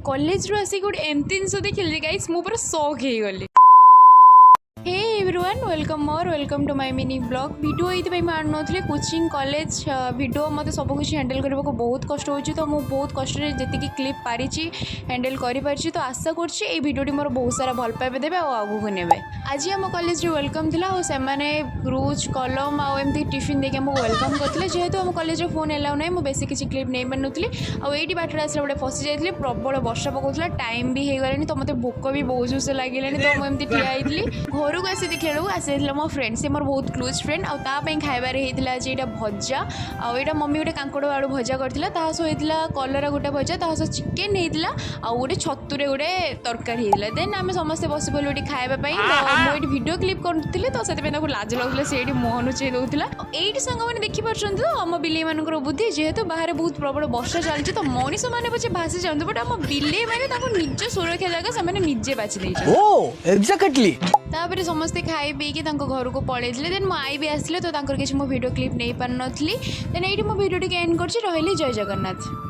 College रू आसी गोटे एमती जिन देखिए गाइस मु पूरा शॉक हो गली। Hey everyone welcome to my mini blog video ये मैं आनी नी कोचिंग कॉलेज वीडियो मत सब कुछ हैंडल करने को बहुत कष्ट हो तो मुझे बहुत कष्ट जी क्लिप पारी हैंडल कर तो आशा कर भिडियोटी मोर बहुत सारा भल पाइबे देवे और आगू को ने आज आम कॉलेज वेलकम थी और से क्रूज कलम आमती टिफिन देके आमको वेलकम करते जेहेतु आम कॉलेज फोन एलाउ ना मुझे बेस किसी क्लिप नहीं पारी आईटी बाटर आसला गोटे फसी जाइए प्रबल वर्षा पकाला टाइम भी हो गलानी तो मत भोक भी बहुत जोर से लगे तो मुझे ठिया घर को आसी देखला आसी मो फ्रेंड से मोर बहुत क्लोज फ्रेंड आपाई खाइबार होता आज यहाँ भजा आईटा मम्मी गोटे कांकड़ आलू भजा करता सहित कलरा गोटे भजा सह चिकेन होता आउ गोटे छतुरे गोटे तरकारी होता देन आम समस्ते बस पड़े गोटे खावाई मुझे भिड क्लिप करी तो से लाज लगुला से मुह नुचे दूसरा ये सांग मैंने देखिपुर तो आम बिले मान बुद्धि जेहेतु बाहर बहुत प्रबल वर्षा चलती तो मनीष मैंने पचे भासी जाते बट आम बिले मैंने निज सुरक्षा जगह से निजे बाची तापर समस्ते खाई पीकी घर को पलि देन मो आई भी आसले तो किसी मो वीडियो क्लिप नहीं पार नी देन ये भिडियो एंड कर जय जगन्नाथ।